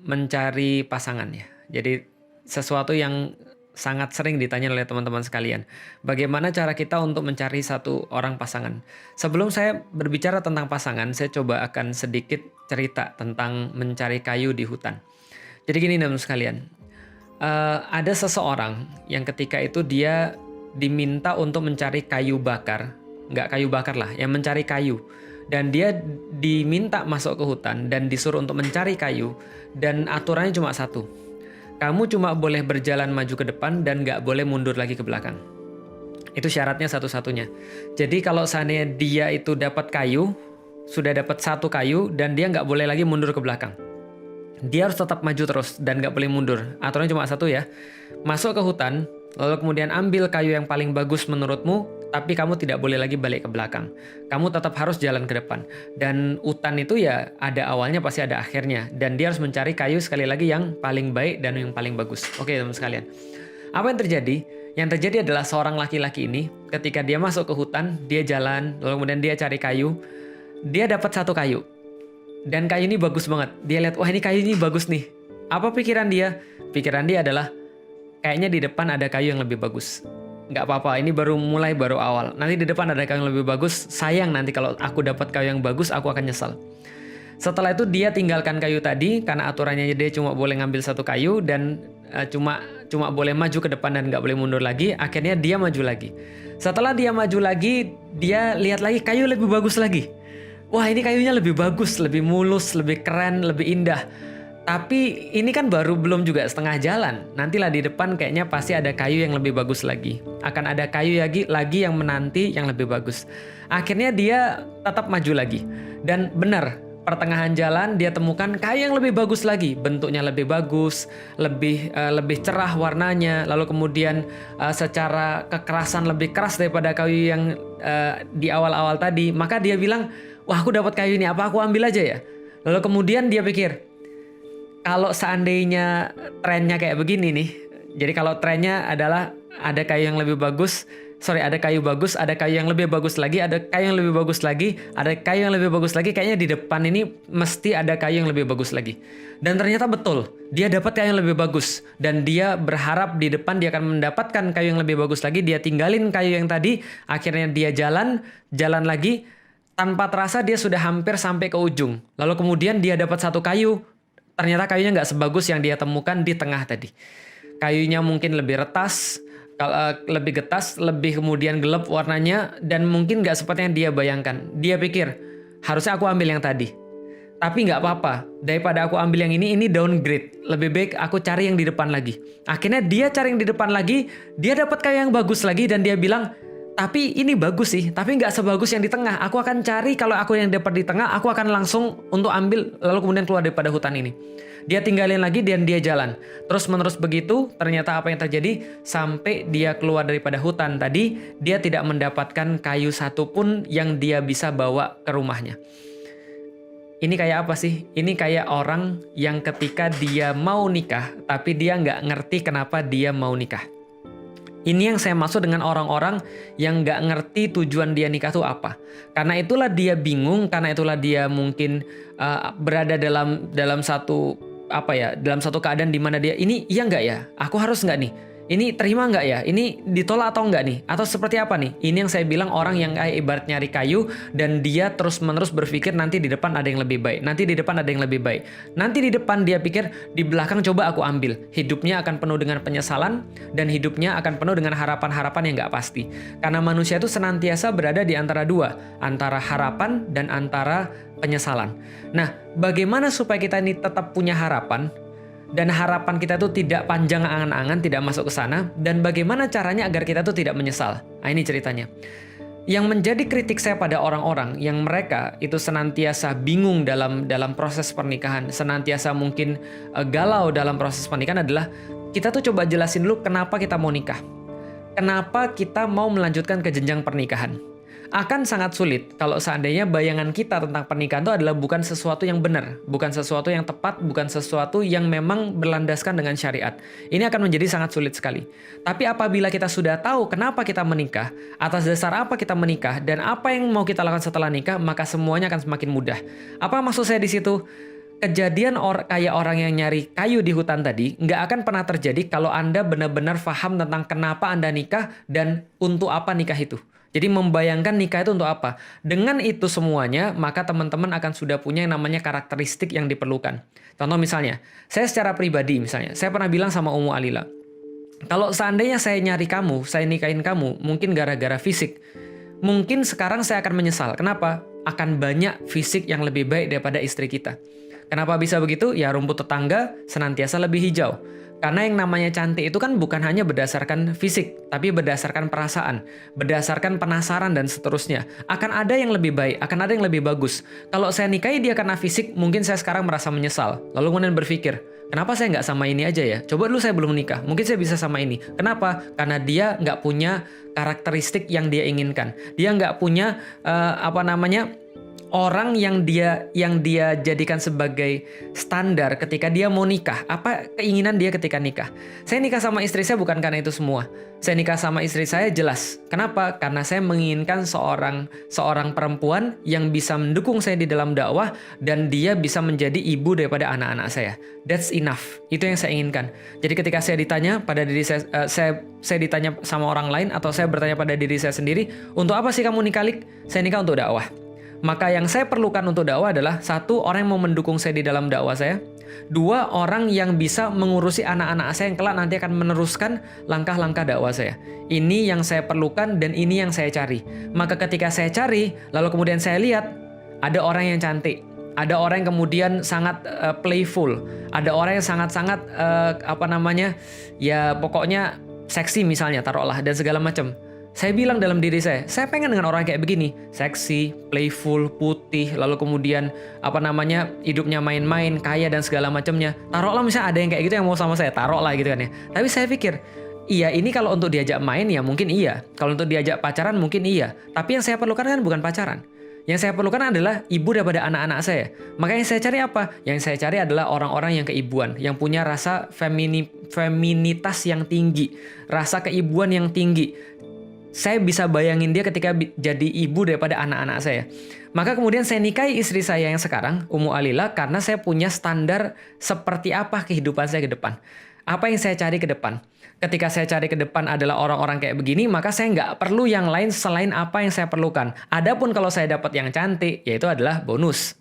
mencari pasangan ya. Jadi sesuatu yang sangat sering ditanya oleh teman-teman sekalian. Bagaimana cara kita untuk mencari satu orang pasangan? Sebelum saya berbicara tentang pasangan, saya coba akan sedikit cerita tentang mencari kayu di hutan. Jadi gini teman-teman sekalian, ada seseorang yang ketika itu dia diminta untuk mencari kayu bakar, nggak kayu bakar lah, yang mencari kayu. Dan dia diminta masuk ke hutan dan disuruh untuk mencari kayu, dan aturannya cuma satu. Kamu cuma boleh berjalan maju ke depan dan nggak boleh mundur lagi ke belakang. Itu syaratnya satu-satunya. Jadi kalau seandainya dia itu dapat kayu, sudah dapat satu kayu, dan dia nggak boleh lagi mundur ke belakang. Dia harus tetap maju terus dan nggak boleh mundur. Aturannya cuma satu ya. Masuk ke hutan, lalu kemudian ambil kayu yang paling bagus menurutmu, tapi kamu tidak boleh lagi balik ke belakang. Kamu tetap harus jalan ke depan. Dan hutan itu ya ada awalnya pasti ada akhirnya. Dan dia harus mencari kayu sekali lagi yang paling baik dan yang paling bagus. Oke teman sekalian. Apa yang terjadi? Yang terjadi adalah seorang laki-laki ini ketika dia masuk ke hutan, dia jalan, lalu kemudian dia cari kayu. Dia dapat satu kayu. Dan kayu ini bagus banget. Dia lihat, wah ini kayu ini bagus nih. Apa pikiran dia? Pikiran dia adalah, kayaknya di depan ada kayu yang lebih bagus. Nggak apa-apa, ini baru awal. Nanti di depan ada kayu yang lebih bagus. Sayang nanti kalau aku dapat kayu yang bagus, aku akan nyesal. Setelah itu dia tinggalkan kayu tadi, karena aturannya dia cuma boleh ngambil satu kayu, dan cuma boleh maju ke depan dan nggak boleh mundur lagi. Akhirnya dia maju lagi. Setelah dia maju lagi, dia lihat lagi kayu lebih bagus lagi. Wah ini kayunya lebih bagus, lebih mulus, lebih keren, lebih indah. Tapi ini kan baru belum juga setengah jalan. Nantilah di depan kayaknya pasti ada kayu yang lebih bagus lagi. Akan ada kayu lagi yang menanti yang lebih bagus. Akhirnya dia tetap maju lagi. Dan benar, pertengahan jalan dia temukan kayu yang lebih bagus lagi. Bentuknya lebih bagus, lebih cerah warnanya. Lalu kemudian secara kekerasan lebih keras daripada kayu yang di awal-awal tadi. Maka dia bilang, wah aku dapat kayu ini, apa aku ambil aja ya? Lalu kemudian dia pikir, kalau seandainya trennya kayak begini nih, jadi kalau trennya adalah ada kayu yang lebih bagus, ada kayu bagus, ada kayu yang lebih bagus lagi, ada kayu yang lebih bagus lagi, ada kayu yang lebih bagus lagi, kayaknya di depan ini mesti ada kayu yang lebih bagus lagi. Dan ternyata betul, dia dapat kayu yang lebih bagus. Dan dia berharap di depan dia akan mendapatkan kayu yang lebih bagus lagi, dia tinggalin kayu yang tadi, akhirnya dia jalan lagi, tanpa terasa dia sudah hampir sampai ke ujung. Lalu kemudian dia dapat satu kayu. Ternyata kayunya nggak sebagus yang dia temukan di tengah tadi. Kayunya mungkin lebih retas, lebih getas, lebih kemudian gelap warnanya, dan mungkin nggak seperti yang dia bayangkan. Dia pikir, harusnya aku ambil yang tadi. Tapi nggak apa-apa, daripada aku ambil yang ini downgrade. Lebih baik aku cari yang di depan lagi. Akhirnya dia cari yang di depan lagi, dia dapat kayu yang bagus lagi, dan dia bilang, tapi ini bagus sih, tapi nggak sebagus yang di tengah. Aku akan cari, kalau aku yang dapat di tengah, aku akan langsung untuk ambil, lalu kemudian keluar daripada hutan ini. Dia tinggalin lagi dan dia jalan. Terus menerus begitu, ternyata apa yang terjadi? Sampai dia keluar daripada hutan tadi, dia tidak mendapatkan kayu satupun yang dia bisa bawa ke rumahnya. Ini kayak apa sih? Ini kayak orang yang ketika dia mau nikah, tapi dia nggak ngerti kenapa dia mau nikah. Ini yang saya maksud dengan orang-orang yang nggak ngerti tujuan dia nikah itu apa. Karena itulah dia bingung, karena itulah dia mungkin berada dalam satu dalam satu keadaan di mana dia ini iya nggak ya? Aku harus nggak nih? Ini terima nggak ya? Ini ditolak atau nggak nih? Atau seperti apa nih? Ini yang saya bilang orang yang kayak ibarat nyari kayu dan dia terus-menerus berpikir nanti di depan ada yang lebih baik. Nanti di depan ada yang lebih baik. Nanti di depan dia pikir di belakang coba aku ambil. Hidupnya akan penuh dengan penyesalan dan hidupnya akan penuh dengan harapan-harapan yang nggak pasti. Karena manusia itu senantiasa berada di antara dua. Antara harapan dan antara penyesalan. Nah, bagaimana supaya kita ini tetap punya harapan? Dan harapan kita itu tidak panjang angan-angan, tidak masuk ke sana. Dan bagaimana caranya agar kita itu tidak menyesal? Nah ini ceritanya. Yang menjadi kritik saya pada orang-orang yang mereka itu senantiasa bingung dalam proses pernikahan, senantiasa mungkin galau dalam proses pernikahan adalah kita tuh coba jelasin dulu kenapa kita mau nikah. Kenapa kita mau melanjutkan ke jenjang pernikahan. Akan sangat sulit kalau seandainya bayangan kita tentang pernikahan itu adalah bukan sesuatu yang benar, bukan sesuatu yang tepat, bukan sesuatu yang memang berlandaskan dengan syariat. Ini akan menjadi sangat sulit sekali. Tapi apabila kita sudah tahu kenapa kita menikah, atas dasar apa kita menikah, dan apa yang mau kita lakukan setelah nikah, maka semuanya akan semakin mudah. Apa maksud saya di situ? kejadian kayak orang yang nyari kayu di hutan tadi nggak akan pernah terjadi kalau Anda benar-benar paham tentang kenapa Anda nikah dan untuk apa nikah itu. Jadi membayangkan nikah itu untuk apa. Dengan itu semuanya, maka teman-teman akan sudah punya yang namanya karakteristik yang diperlukan. Contoh misalnya, saya secara pribadi misalnya, saya pernah bilang sama Ummu Alila, kalau seandainya saya nyari kamu, saya nikahin kamu, mungkin gara-gara fisik. Mungkin sekarang saya akan menyesal. Kenapa? Akan banyak fisik yang lebih baik daripada istri kita. Kenapa bisa begitu? Ya rumput tetangga senantiasa lebih hijau. Karena yang namanya cantik itu kan bukan hanya berdasarkan fisik, tapi berdasarkan perasaan, berdasarkan penasaran dan seterusnya. Akan ada yang lebih baik, akan ada yang lebih bagus. Kalau saya nikahi dia karena fisik, mungkin saya sekarang merasa menyesal. Lalu kemudian berpikir, kenapa saya nggak sama ini aja ya? Coba dulu saya belum nikah, mungkin saya bisa sama ini. Kenapa? Karena dia nggak punya karakteristik yang dia inginkan. Dia nggak punya orang yang dia jadikan sebagai standar ketika dia mau nikah. Apa keinginan dia ketika nikah? Saya nikah sama istri saya bukan karena itu semua. Saya nikah sama istri saya jelas. Kenapa? Karena saya menginginkan seorang perempuan yang bisa mendukung saya di dalam dakwah dan dia bisa menjadi ibu daripada anak-anak saya. That's enough. Itu yang saya inginkan. Jadi ketika saya ditanya pada diri saya ditanya sama orang lain atau saya bertanya pada diri saya sendiri, untuk apa sih kamu nikah, Lik? Saya nikah untuk dakwah. Maka yang saya perlukan untuk dakwah adalah satu, orang yang mau mendukung saya di dalam dakwah saya. Dua, orang yang bisa mengurusi anak-anak saya yang kelak nanti akan meneruskan langkah-langkah dakwah saya. Ini yang saya perlukan dan ini yang saya cari. Maka ketika saya cari, lalu kemudian saya lihat, ada orang yang cantik. Ada orang yang kemudian sangat playful. Ada orang yang sangat-sangat ya pokoknya seksi misalnya, taruhlah, dan segala macam. Saya bilang dalam diri saya pengen dengan orang kayak begini, seksi, playful, putih, lalu kemudian hidupnya main-main, kaya dan segala macamnya. Taruhlah misalnya ada yang kayak gitu yang mau sama saya, taruhlah gitu kan ya. Tapi saya pikir, iya ini kalau untuk diajak main ya mungkin iya, kalau untuk diajak pacaran mungkin iya. Tapi yang saya perlukan kan bukan pacaran. Yang saya perlukan adalah ibu daripada anak-anak saya. Maka yang saya cari apa? Yang saya cari adalah orang-orang yang keibuan, yang punya rasa feminitas yang tinggi, rasa keibuan yang tinggi. Saya bisa bayangin dia ketika jadi ibu daripada anak-anak saya. Maka kemudian saya nikahi istri saya yang sekarang, Ummu Alila, karena saya punya standar seperti apa kehidupan saya ke depan. Apa yang saya cari ke depan. Ketika saya cari ke depan adalah orang-orang kayak begini, maka saya nggak perlu yang lain selain apa yang saya perlukan. Adapun kalau saya dapat yang cantik, yaitu adalah bonus.